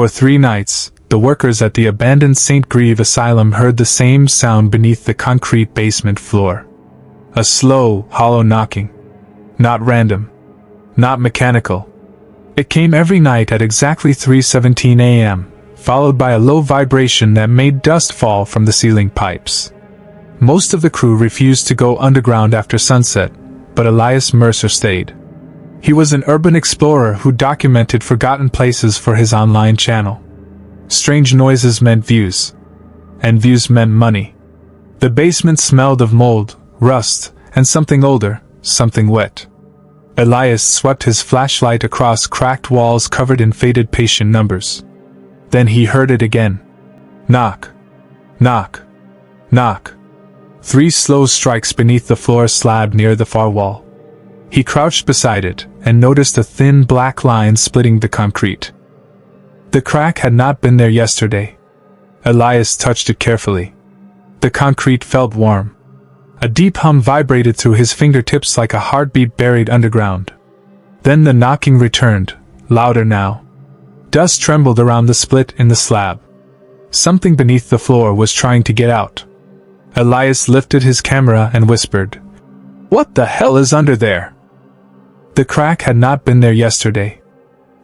For 3 nights, the workers at the abandoned Saint Grieve Asylum heard the same sound beneath the concrete basement floor. A slow, hollow knocking. Not random. Not mechanical. It came every night at exactly 3:17 a.m., followed by a low vibration that made dust fall from the ceiling pipes. Most of the crew refused to go underground after sunset, but Elias Mercer stayed. He was an urban explorer who documented forgotten places for his online channel. Strange noises meant views. And views meant money. The basement smelled of mold, rust, and something older, something wet. Elias swept his flashlight across cracked walls covered in faded patient numbers. Then he heard it again. Knock. Knock. Knock. 3 slow strikes beneath the floor slab near the far wall. He crouched beside it and noticed a thin black line splitting the concrete. The crack had not been there yesterday. Elias touched it carefully. The concrete felt warm. A deep hum vibrated through his fingertips like a heartbeat buried underground. Then the knocking returned, louder now. Dust trembled around the split in the slab. Something beneath the floor was trying to get out. Elias lifted his camera and whispered, "What the hell is under there?" The crack had not been there yesterday.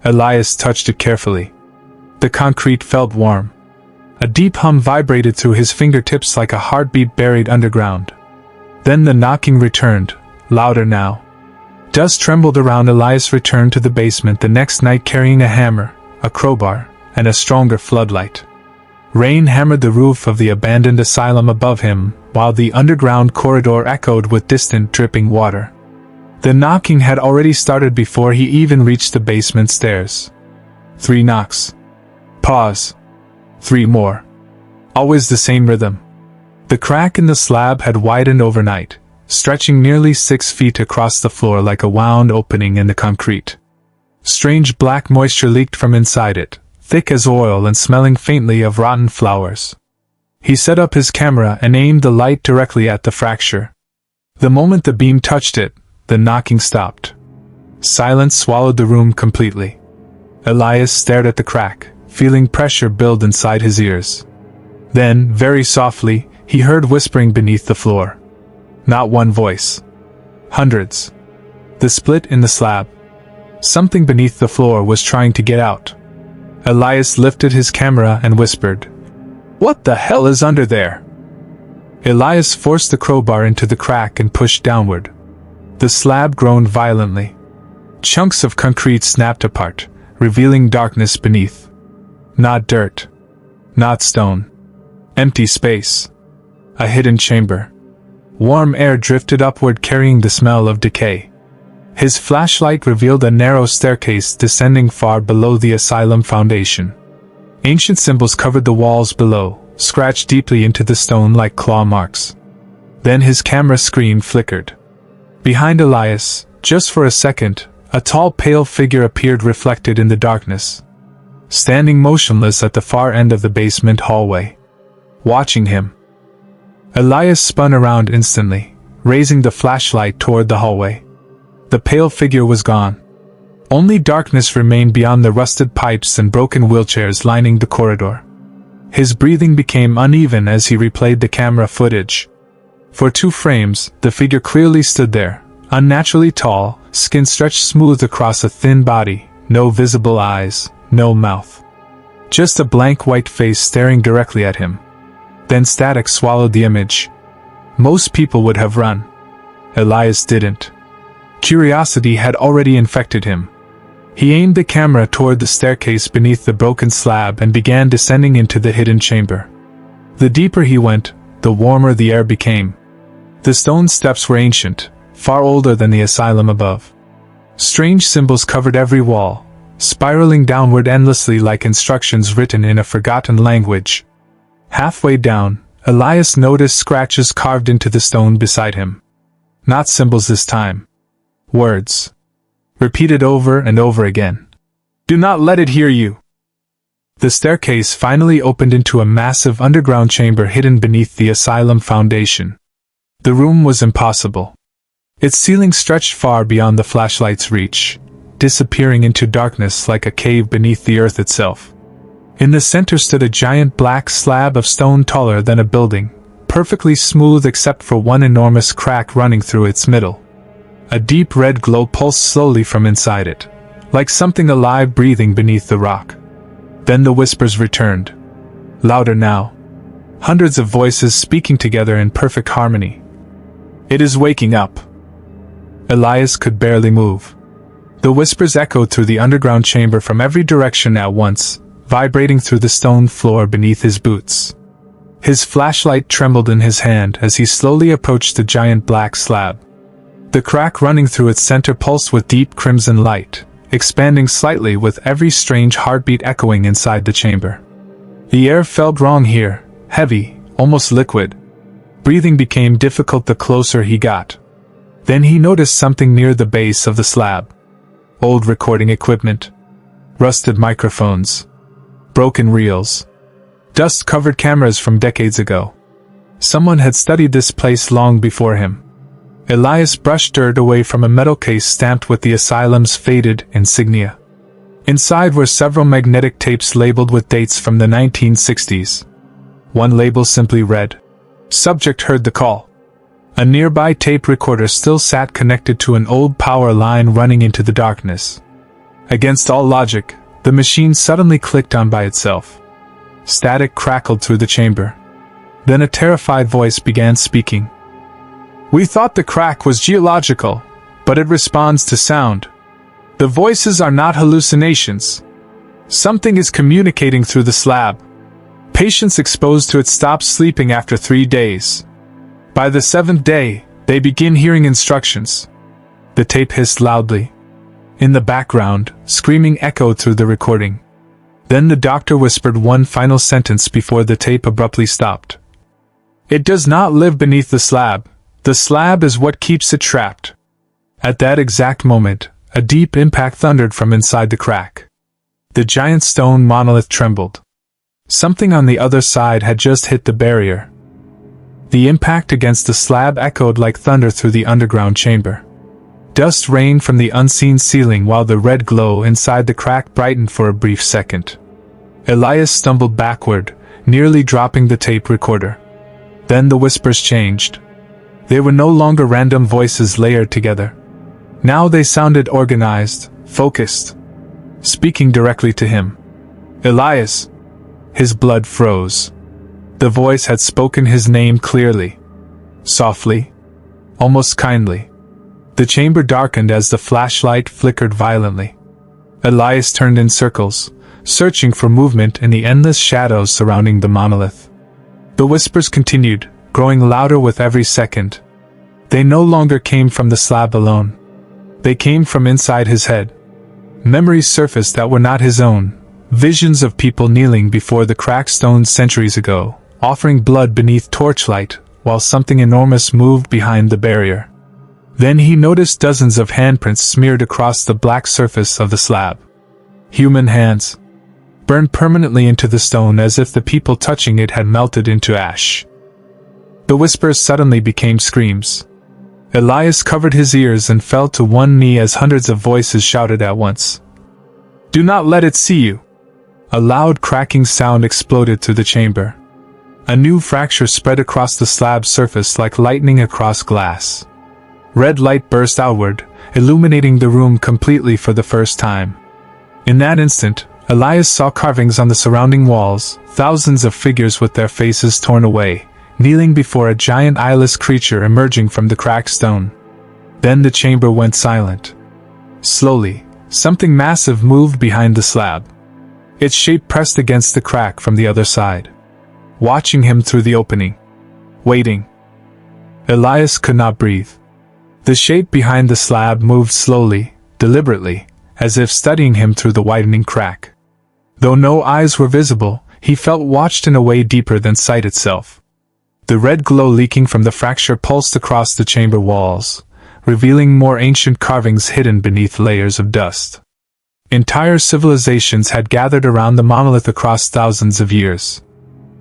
Elias touched it carefully. The concrete felt warm. A deep hum vibrated through his fingertips like a heartbeat buried underground. Then the knocking returned, louder now. Dust trembled around. Elias returned to the basement the next night carrying a hammer, a crowbar, and a stronger floodlight. Rain hammered the roof of the abandoned asylum above him, while the underground corridor echoed with distant dripping water. The knocking had already started before he even reached the basement stairs. 3 knocks. Pause. 3 more. Always the same rhythm. The crack in the slab had widened overnight, stretching nearly 6 feet across the floor like a wound opening in the concrete. Strange black moisture leaked from inside it, thick as oil and smelling faintly of rotten flowers. He set up his camera and aimed the light directly at the fracture. The moment the beam touched it, the knocking stopped. Silence swallowed the room completely. Elias stared at the crack, feeling pressure build inside his ears. Then, very softly, he heard whispering beneath the floor. Not one voice. Hundreds. The split in the slab. Something beneath the floor was trying to get out. Elias lifted his camera and whispered, "What the hell is under there?" Elias forced the crowbar into the crack and pushed downward. The slab groaned violently. Chunks of concrete snapped apart, revealing darkness beneath. Not dirt. Not stone. Empty space. A hidden chamber. Warm air drifted upward carrying the smell of decay. His flashlight revealed a narrow staircase descending far below the asylum foundation. Ancient symbols covered the walls below, scratched deeply into the stone like claw marks. Then his camera screen flickered. Behind Elias, just for a second, a tall pale figure appeared reflected in the darkness. Standing motionless at the far end of the basement hallway. Watching him. Elias spun around instantly, raising the flashlight toward the hallway. The pale figure was gone. Only darkness remained beyond the rusted pipes and broken wheelchairs lining the corridor. His breathing became uneven as he replayed the camera footage. For 2 frames, the figure clearly stood there, unnaturally tall, skin stretched smooth across a thin body, no visible eyes, no mouth. Just a blank white face staring directly at him. Then static swallowed the image. Most people would have run. Elias didn't. Curiosity had already infected him. He aimed the camera toward the staircase beneath the broken slab and began descending into the hidden chamber. The deeper he went, the warmer the air became. The stone steps were ancient, far older than the asylum above. Strange symbols covered every wall, spiraling downward endlessly like instructions written in a forgotten language. Halfway down, Elias noticed scratches carved into the stone beside him. Not symbols this time. Words. Repeated over and over again. "Do not let it hear you." The staircase finally opened into a massive underground chamber hidden beneath the asylum foundation. The room was impossible. Its ceiling stretched far beyond the flashlight's reach, disappearing into darkness like a cave beneath the earth itself. In the center stood a giant black slab of stone taller than a building, perfectly smooth except for one enormous crack running through its middle. A deep red glow pulsed slowly from inside it, like something alive breathing beneath the rock. Then the whispers returned. Louder now. Hundreds of voices speaking together in perfect harmony. "It is waking up." Elias could barely move. The whispers echoed through the underground chamber from every direction at once, vibrating through the stone floor beneath his boots. His flashlight trembled in his hand as he slowly approached the giant black slab. The crack running through its center pulsed with deep crimson light, expanding slightly with every strange heartbeat echoing inside the chamber. The air felt wrong here, heavy, almost liquid. Breathing became difficult the closer he got. Then he noticed something near the base of the slab. Old recording equipment. Rusted microphones. Broken reels. Dust-covered cameras from decades ago. Someone had studied this place long before him. Elias brushed dirt away from a metal case stamped with the Asylum's faded insignia. Inside were several magnetic tapes labeled with dates from the 1960s. One label simply read, "Subject heard the call." A nearby tape recorder still sat connected to an old power line running into the darkness. Against all logic, the machine suddenly clicked on by itself. Static crackled through the chamber. Then a terrified voice began speaking. "We thought the crack was geological, but it responds to sound. The voices are not hallucinations. Something is communicating through the slab. Patients exposed to it stop sleeping after 3 days. By the 7th day, they begin hearing instructions." The tape hissed loudly. In the background, screaming echoed through the recording. Then the doctor whispered one final sentence before the tape abruptly stopped. "It does not live beneath the slab. The slab is what keeps it trapped." At that exact moment, a deep impact thundered from inside the crack. The giant stone monolith trembled. Something on the other side had just hit the barrier. The impact against the slab echoed like thunder through the underground chamber. Dust rained from the unseen ceiling while the red glow inside the crack brightened for a brief second. Elias stumbled backward, nearly dropping the tape recorder. Then the whispers changed. They were no longer random voices layered together. Now they sounded organized, focused, speaking directly to him. "Elias!" His blood froze. The voice had spoken his name clearly. Softly. Almost kindly. The chamber darkened as the flashlight flickered violently. Elias turned in circles, searching for movement in the endless shadows surrounding the monolith. The whispers continued, growing louder with every second. They no longer came from the slab alone. They came from inside his head. Memories surfaced that were not his own, visions of people kneeling before the cracked stones centuries ago, offering blood beneath torchlight, while something enormous moved behind the barrier. Then he noticed dozens of handprints smeared across the black surface of the slab. Human hands. Burned permanently into the stone as if the people touching it had melted into ash. The whispers suddenly became screams. Elias covered his ears and fell to one knee as hundreds of voices shouted at once. "Do not let it see you!" A loud cracking sound exploded through the chamber. A new fracture spread across the slab's surface like lightning across glass. Red light burst outward, illuminating the room completely for the first time. In that instant, Elias saw carvings on the surrounding walls, thousands of figures with their faces torn away, kneeling before a giant eyeless creature emerging from the cracked stone. Then the chamber went silent. Slowly, something massive moved behind the slab. Its shape pressed against the crack from the other side, watching him through the opening. Waiting. Elias could not breathe. The shape behind the slab moved slowly, deliberately, as if studying him through the widening crack. Though no eyes were visible, he felt watched in a way deeper than sight itself. The red glow leaking from the fracture pulsed across the chamber walls, revealing more ancient carvings hidden beneath layers of dust. Entire civilizations had gathered around the monolith across thousands of years.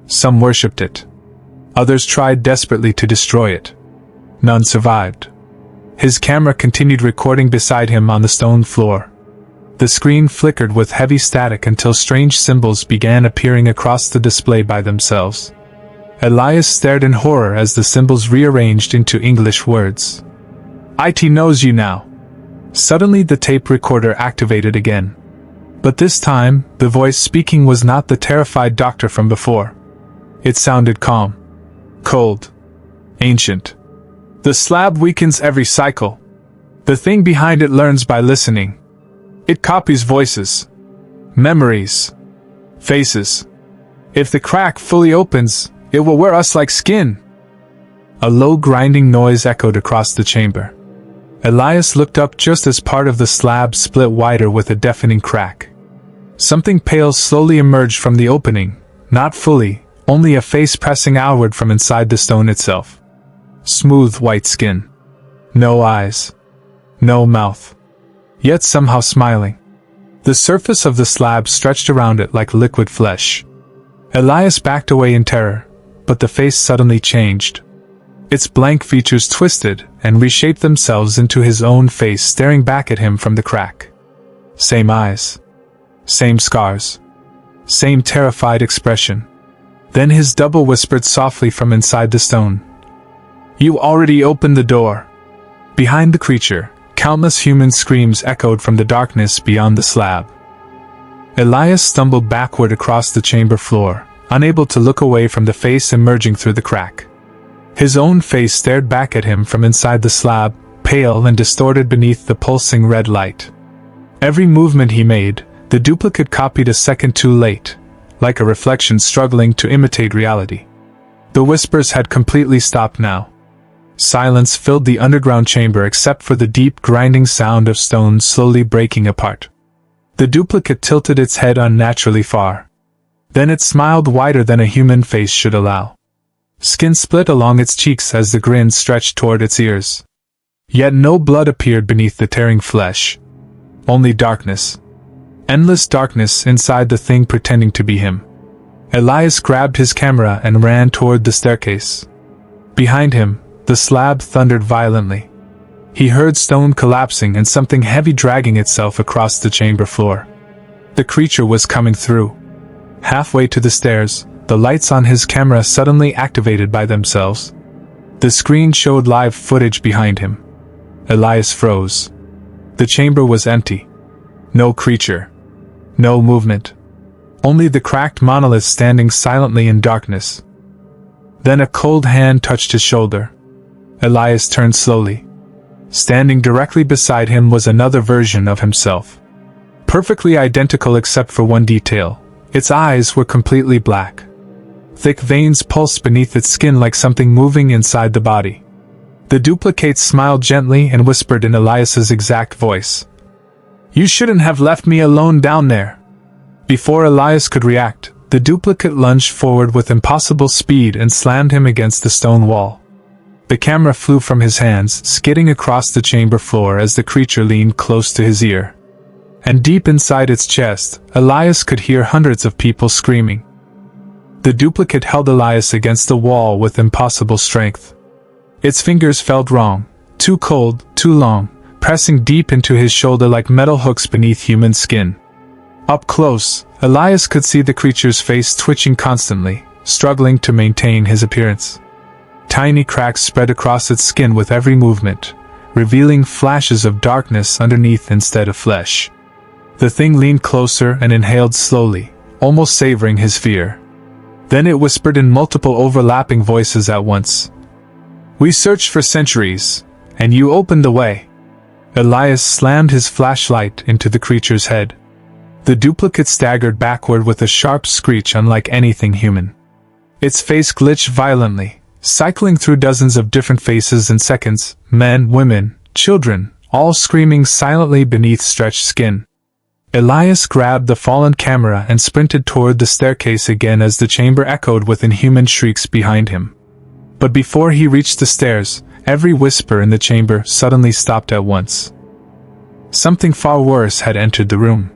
Some worshipped it. Others tried desperately to destroy it. None survived. His camera continued recording beside him on the stone floor. The screen flickered with heavy static until strange symbols began appearing across the display by themselves. Elias stared in horror as the symbols rearranged into English words. "It knows you now." Suddenly the tape recorder activated again. But this time, the voice speaking was not the terrified doctor from before. It sounded calm, cold, ancient. "The slab weakens every cycle. The thing behind it learns by listening. It copies voices, memories, faces. If the crack fully opens, it will wear us like skin." A low grinding noise echoed across the chamber. Elias looked up just as part of the slab split wider with a deafening crack. Something pale slowly emerged from the opening, not fully, only a face pressing outward from inside the stone itself. Smooth white skin. No eyes. No mouth. Yet somehow smiling. The surface of the slab stretched around it like liquid flesh. Elias backed away in terror, but the face suddenly changed. Its blank features twisted and reshaped themselves into his own face staring back at him from the crack. Same eyes. Same scars. Same terrified expression. Then his double whispered softly from inside the stone. "You already opened the door." Behind the creature, countless human screams echoed from the darkness beyond the slab. Elias stumbled backward across the chamber floor, unable to look away from the face emerging through the crack. His own face stared back at him from inside the slab, pale and distorted beneath the pulsing red light. Every movement he made, the duplicate copied a second too late, like a reflection struggling to imitate reality. The whispers had completely stopped now. Silence filled the underground chamber except for the deep grinding sound of stones slowly breaking apart. The duplicate tilted its head unnaturally far. Then it smiled wider than a human face should allow. Skin split along its cheeks as the grin stretched toward its ears. Yet no blood appeared beneath the tearing flesh. Only darkness. Endless darkness inside the thing pretending to be him. Elias grabbed his camera and ran toward the staircase. Behind him, the slab thundered violently. He heard stone collapsing and something heavy dragging itself across the chamber floor. The creature was coming through. Halfway to the stairs, the lights on his camera suddenly activated by themselves. The screen showed live footage behind him. Elias froze. The chamber was empty. No creature. No movement. Only the cracked monolith standing silently in darkness. Then a cold hand touched his shoulder. Elias turned slowly. Standing directly beside him was another version of himself. Perfectly identical except for one detail. Its eyes were completely black. Thick veins pulsed beneath its skin like something moving inside the body. The duplicate smiled gently and whispered in Elias's exact voice. "You shouldn't have left me alone down there." Before Elias could react, the duplicate lunged forward with impossible speed and slammed him against the stone wall. The camera flew from his hands, skidding across the chamber floor as the creature leaned close to his ear. And deep inside its chest, Elias could hear hundreds of people screaming. The duplicate held Elias against the wall with impossible strength. Its fingers felt wrong, too cold, too long, pressing deep into his shoulder like metal hooks beneath human skin. Up close, Elias could see the creature's face twitching constantly, struggling to maintain his appearance. Tiny cracks spread across its skin with every movement, revealing flashes of darkness underneath instead of flesh. The thing leaned closer and inhaled slowly, almost savoring his fear. Then it whispered in multiple overlapping voices at once. "We searched for centuries, and you opened the way." Elias slammed his flashlight into the creature's head. The duplicate staggered backward with a sharp screech unlike anything human. Its face glitched violently, cycling through dozens of different faces in seconds, men, women, children, all screaming silently beneath stretched skin. Elias grabbed the fallen camera and sprinted toward the staircase again as the chamber echoed with inhuman shrieks behind him. But before he reached the stairs, every whisper in the chamber suddenly stopped at once. Something far worse had entered the room.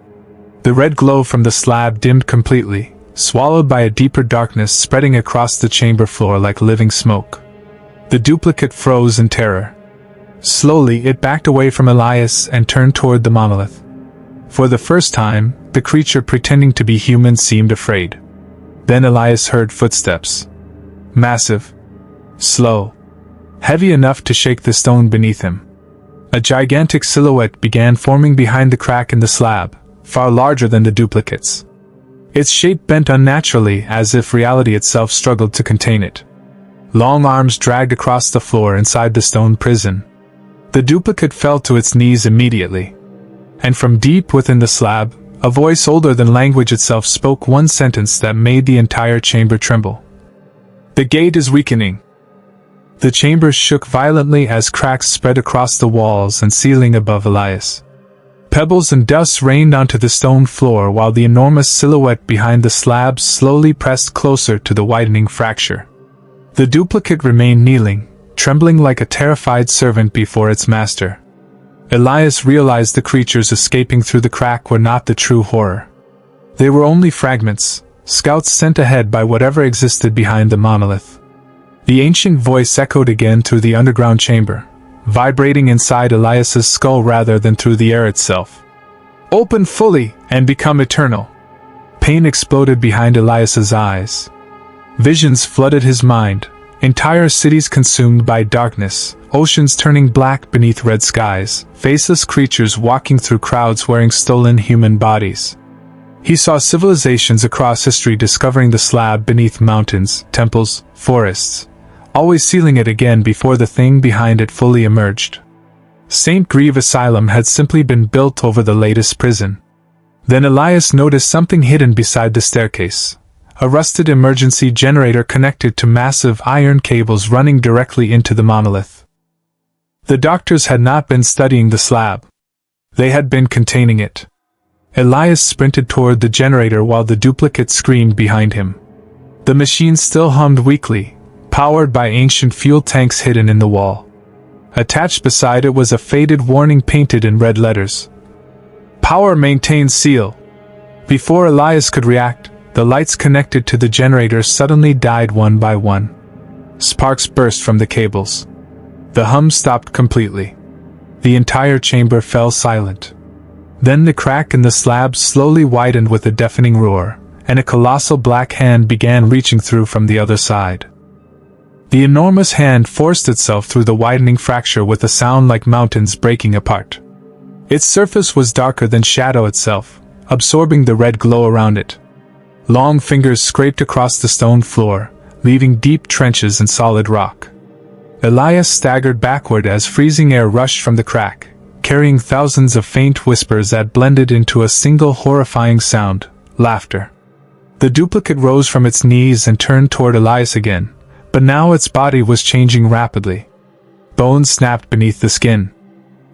The red glow from the slab dimmed completely, swallowed by a deeper darkness spreading across the chamber floor like living smoke. The duplicate froze in terror. Slowly it backed away from Elias and turned toward the monolith. For the first time, the creature pretending to be human seemed afraid. Then Elias heard footsteps. Massive. Slow. Heavy enough to shake the stone beneath him. A gigantic silhouette began forming behind the crack in the slab, far larger than the duplicates. Its shape bent unnaturally, as if reality itself struggled to contain it. Long arms dragged across the floor inside the stone prison. The duplicate fell to its knees immediately. And from deep within the slab, a voice older than language itself spoke one sentence that made the entire chamber tremble. "The gate is weakening." The chamber shook violently as cracks spread across the walls and ceiling above Elias. Pebbles and dust rained onto the stone floor while the enormous silhouette behind the slab slowly pressed closer to the widening fracture. The duplicate remained kneeling, trembling like a terrified servant before its master. Elias realized the creatures escaping through the crack were not the true horror. They were only fragments, scouts sent ahead by whatever existed behind the monolith. The ancient voice echoed again through the underground chamber, vibrating inside Elias's skull rather than through the air itself. "Open fully, and become eternal." Pain exploded behind Elias's eyes. Visions flooded his mind, entire cities consumed by darkness, oceans turning black beneath red skies, faceless creatures walking through crowds wearing stolen human bodies. He saw civilizations across history discovering the slab beneath mountains, temples, forests, always sealing it again before the thing behind it fully emerged. Saint Grieve Asylum had simply been built over the latest prison. Then Elias noticed something hidden beside the staircase. A rusted emergency generator connected to massive iron cables running directly into the monolith. The doctors had not been studying the slab. They had been containing it. Elias sprinted toward the generator while the duplicate screamed behind him. The machine still hummed weakly, powered by ancient fuel tanks hidden in the wall. Attached beside it was a faded warning painted in red letters. "Power maintained seal." Before Elias could react, the lights connected to the generator suddenly died one by one. Sparks burst from the cables. The hum stopped completely. The entire chamber fell silent. Then the crack in the slab slowly widened with a deafening roar, and a colossal black hand began reaching through from the other side. The enormous hand forced itself through the widening fracture with a sound like mountains breaking apart. Its surface was darker than shadow itself, absorbing the red glow around it. Long fingers scraped across the stone floor, leaving deep trenches in solid rock. Elias staggered backward as freezing air rushed from the crack, carrying thousands of faint whispers that blended into a single horrifying sound: laughter. The duplicate rose from its knees and turned toward Elias again, but now its body was changing rapidly. Bones snapped beneath the skin.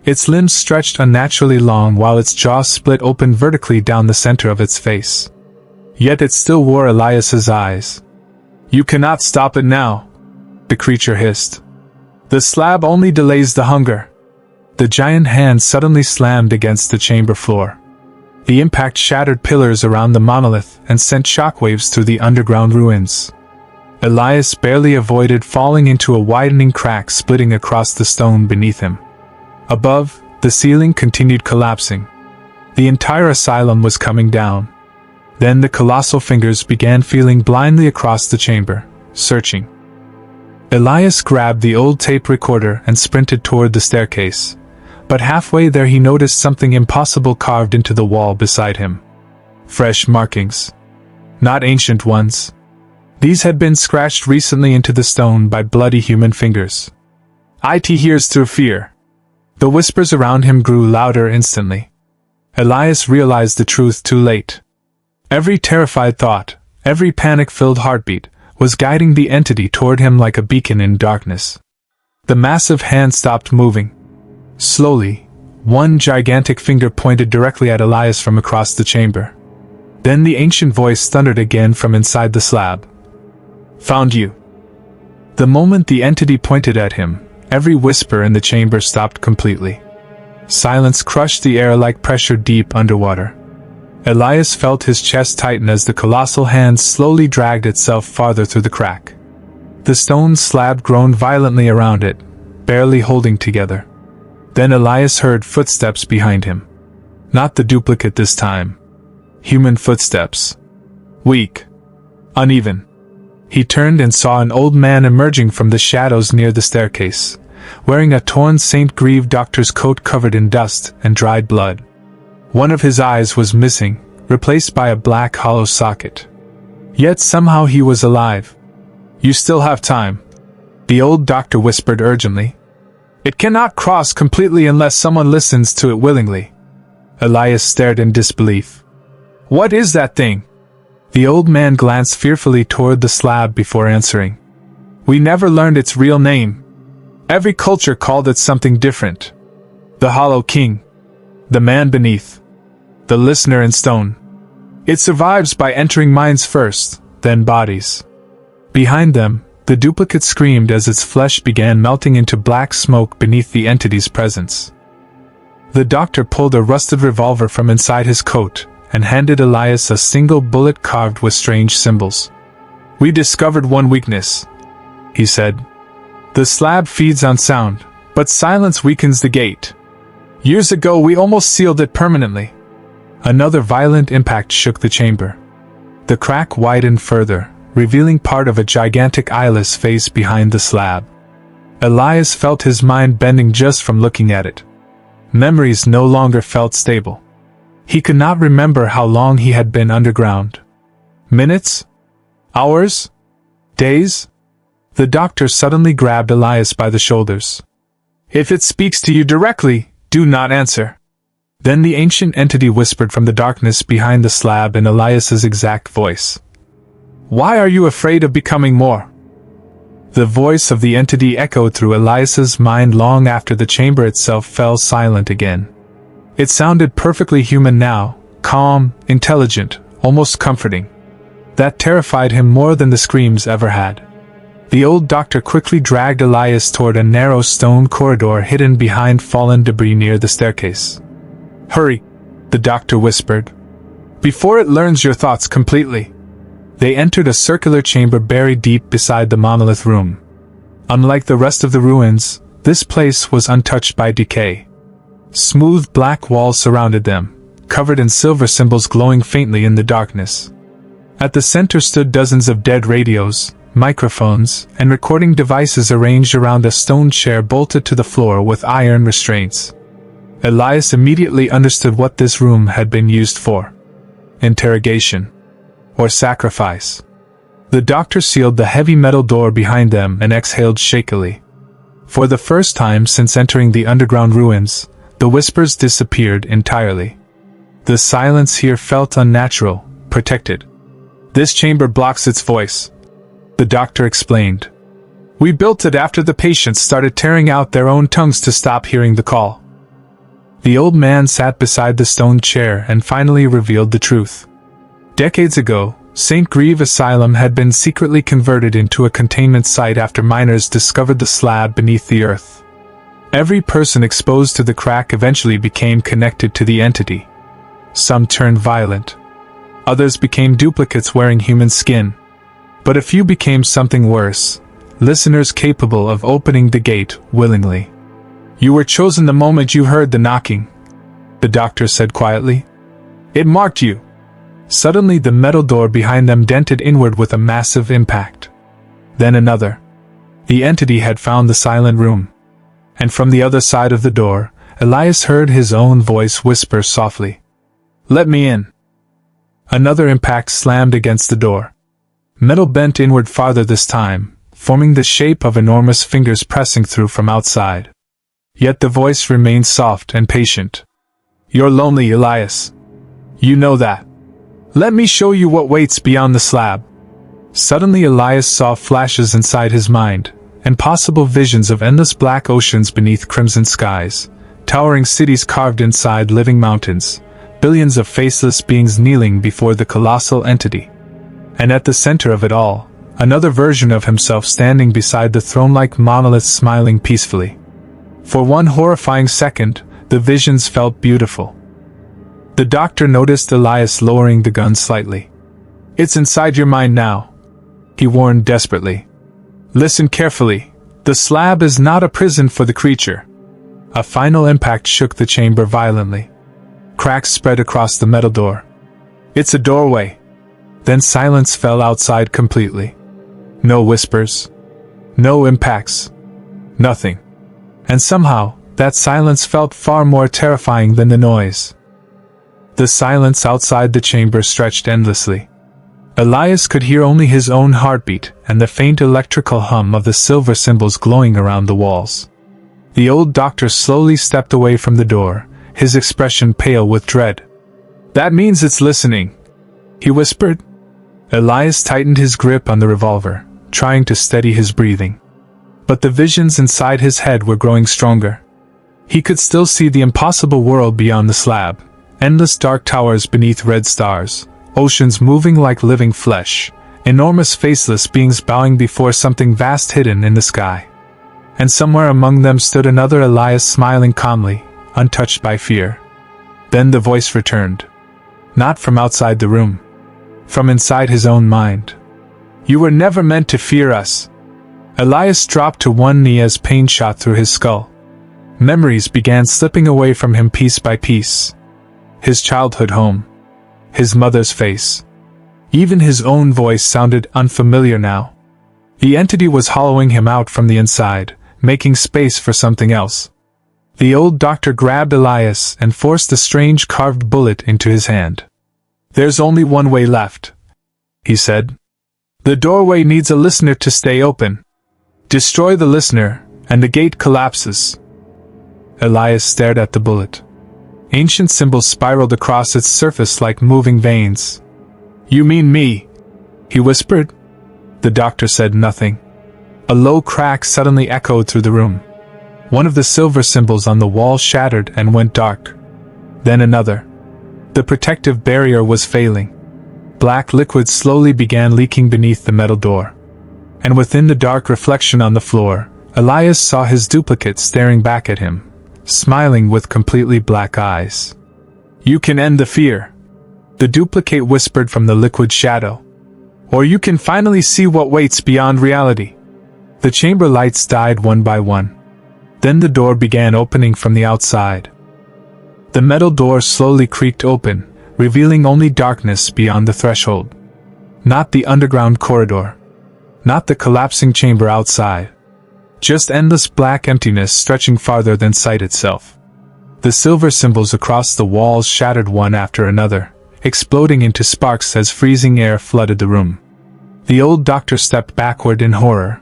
Its limbs stretched unnaturally long while its jaw split open vertically down the center of its face. Yet it still wore Elias's eyes. "You cannot stop it now," the creature hissed. "The slab only delays the hunger." The giant hand suddenly slammed against the chamber floor. The impact shattered pillars around the monolith and sent shockwaves through the underground ruins. Elias barely avoided falling into a widening crack splitting across the stone beneath him. Above, the ceiling continued collapsing. The entire asylum was coming down. Then the colossal fingers began feeling blindly across the chamber, searching. Elias grabbed the old tape recorder and sprinted toward the staircase, but halfway there he noticed something impossible carved into the wall beside him. Fresh markings. Not ancient ones. These had been scratched recently into the stone by bloody human fingers. "It hears through fear." The whispers around him grew louder instantly. Elias realized the truth too late. Every terrified thought, every panic-filled heartbeat, was guiding the entity toward him like a beacon in darkness. The massive hand stopped moving. Slowly, one gigantic finger pointed directly at Elias from across the chamber. Then the ancient voice thundered again from inside the slab. "Found you." The moment the entity pointed at him, every whisper in the chamber stopped completely. Silence crushed the air like pressure deep underwater. Elias felt his chest tighten as the colossal hand slowly dragged itself farther through the crack. The stone slab groaned violently around it, barely holding together. Then Elias heard footsteps behind him. Not the duplicate this time. Human footsteps. Weak. Uneven. He turned and saw an old man emerging from the shadows near the staircase, wearing a torn Saint Grieve doctor's coat covered in dust and dried blood. One of his eyes was missing, replaced by a black hollow socket. Yet somehow he was alive. "You still have time," the old doctor whispered urgently. "It cannot cross completely unless someone listens to it willingly." Elias stared in disbelief. "What is that thing?" The old man glanced fearfully toward the slab before answering. "We never learned its real name. Every culture called it something different. The Hollow King. The man beneath. The listener in stone. It survives by entering minds first, then bodies." Behind them, the duplicate screamed as its flesh began melting into black smoke beneath the entity's presence. The doctor pulled a rusted revolver from inside his coat and handed Elias a single bullet carved with strange symbols. "We discovered one weakness," he said. "The slab feeds on sound, but silence weakens the gate. Years ago we almost sealed it permanently." Another violent impact shook the chamber. The crack widened further, revealing part of a gigantic eyeless face behind the slab. Elias felt his mind bending just from looking at it. Memories no longer felt stable. He could not remember how long he had been underground. Minutes? Hours? Days? The doctor suddenly grabbed Elias by the shoulders. "If it speaks to you directly, do not answer." Then the ancient entity whispered from the darkness behind the slab in Elias's exact voice. "Why are you afraid of becoming more?" The voice of the entity echoed through Elias's mind long after the chamber itself fell silent again. It sounded perfectly human now, calm, intelligent, almost comforting. That terrified him more than the screams ever had. The old doctor quickly dragged Elias toward a narrow stone corridor hidden behind fallen debris near the staircase. "Hurry," the doctor whispered, "before it learns your thoughts completely." They entered a circular chamber buried deep beside the monolith room. Unlike the rest of the ruins, this place was untouched by decay. Smooth black walls surrounded them, covered in silver symbols glowing faintly in the darkness. At the center stood dozens of dead radios, microphones, and recording devices arranged around a stone chair bolted to the floor with iron restraints. Elias immediately understood what this room had been used for. Interrogation. Or sacrifice. The doctor sealed the heavy metal door behind them and exhaled shakily. For the first time since entering the underground ruins, the whispers disappeared entirely. The silence here felt unnatural, protected. "This chamber blocks its voice," the doctor explained. "We built it after the patients started tearing out their own tongues to stop hearing the call." The old man sat beside the stone chair and finally revealed the truth. Decades ago, Saint Grieve Asylum had been secretly converted into a containment site after miners discovered the slab beneath the earth. Every person exposed to the crack eventually became connected to the entity. Some turned violent. Others became duplicates wearing human skin. But a few became something worse, listeners capable of opening the gate willingly. "You were chosen the moment you heard the knocking," the doctor said quietly. "It marked you." Suddenly the metal door behind them dented inward with a massive impact. Then another. The entity had found the silent room. And from the other side of the door, Elias heard his own voice whisper softly, "Let me in." Another impact slammed against the door. Metal bent inward farther this time, forming the shape of enormous fingers pressing through from outside. Yet the voice remained soft and patient. "You're lonely, Elias. You know that. Let me show you what waits beyond the slab." Suddenly Elias saw flashes inside his mind, and possible visions of endless black oceans beneath crimson skies, towering cities carved inside living mountains, billions of faceless beings kneeling before the colossal entity. And at the center of it all, another version of himself standing beside the throne-like monolith smiling peacefully. For one horrifying second, the visions felt beautiful. The doctor noticed Elias lowering the gun slightly. "It's inside your mind now," he warned desperately. "Listen carefully. The slab is not a prison for the creature." A final impact shook the chamber violently. Cracks spread across the metal door. "It's a doorway." Then silence fell outside completely. No whispers. No impacts. Nothing. And somehow, that silence felt far more terrifying than the noise. The silence outside the chamber stretched endlessly. Elias could hear only his own heartbeat and the faint electrical hum of the silver symbols glowing around the walls. The old doctor slowly stepped away from the door, his expression pale with dread. "That means it's listening," he whispered. Elias tightened his grip on the revolver, trying to steady his breathing. But the visions inside his head were growing stronger. He could still see the impossible world beyond the slab, endless dark towers beneath red stars, oceans moving like living flesh, enormous faceless beings bowing before something vast hidden in the sky. And somewhere among them stood another Elias smiling calmly, untouched by fear. Then the voice returned. Not from outside the room. From inside his own mind. "You were never meant to fear us." Elias dropped to one knee as pain shot through his skull. Memories began slipping away from him piece by piece. His childhood home. His mother's face. Even his own voice sounded unfamiliar now. The entity was hollowing him out from the inside, making space for something else. The old doctor grabbed Elias and forced a strange carved bullet into his hand. "There's only one way left," he said. "The doorway needs a listener to stay open. Destroy the listener, and the gate collapses." Elias stared at the bullet. Ancient symbols spiraled across its surface like moving veins. "You mean me?" he whispered. The doctor said nothing. A low crack suddenly echoed through the room. One of the silver symbols on the wall shattered and went dark. Then another. The protective barrier was failing. Black liquid slowly began leaking beneath the metal door. And within the dark reflection on the floor, Elias saw his duplicate staring back at him, smiling with completely black eyes. "You can end the fear," the duplicate whispered from the liquid shadow. "Or you can finally see what waits beyond reality." The chamber lights died one by one. Then the door began opening from the outside. The metal door slowly creaked open, revealing only darkness beyond the threshold. Not the underground corridor. Not the collapsing chamber outside. Just endless black emptiness stretching farther than sight itself. The silver symbols across the walls shattered one after another, exploding into sparks as freezing air flooded the room. The old doctor stepped backward in horror.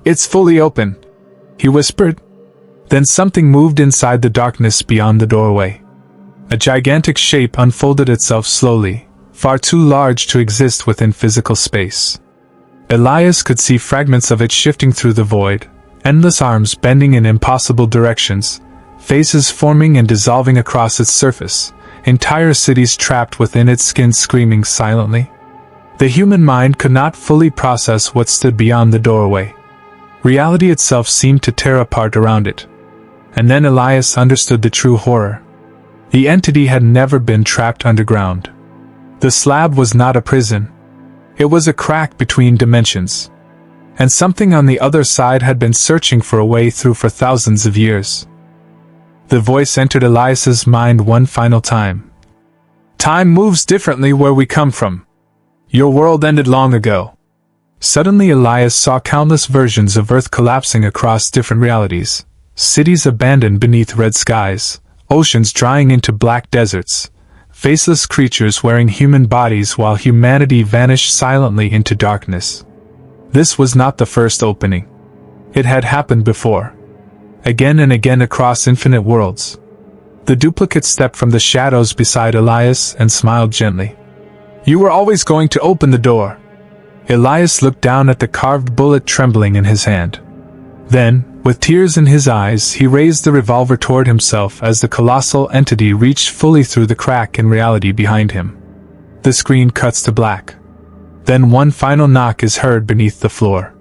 "It's fully open," he whispered. Then something moved inside the darkness beyond the doorway. A gigantic shape unfolded itself slowly, far too large to exist within physical space. Elias could see fragments of it shifting through the void, endless arms bending in impossible directions, faces forming and dissolving across its surface, entire cities trapped within its skin screaming silently. The human mind could not fully process what stood beyond the doorway. Reality itself seemed to tear apart around it. And then Elias understood the true horror. The entity had never been trapped underground. The slab was not a prison. It was a crack between dimensions. And something on the other side had been searching for a way through for thousands of years. The voice entered Elias's mind one final time. "Time moves differently where we come from. Your world ended long ago." Suddenly Elias saw countless versions of Earth collapsing across different realities. Cities abandoned beneath red skies, oceans drying into black deserts, faceless creatures wearing human bodies while humanity vanished silently into darkness. This was not the first opening. It had happened before. Again and again across infinite worlds. The duplicate stepped from the shadows beside Elias and smiled gently. "You were always going to open the door." Elias looked down at the carved bullet trembling in his hand. Then, with tears in his eyes, he raised the revolver toward himself as the colossal entity reached fully through the crack in reality behind him. The screen cuts to black. Then one final knock is heard beneath the floor.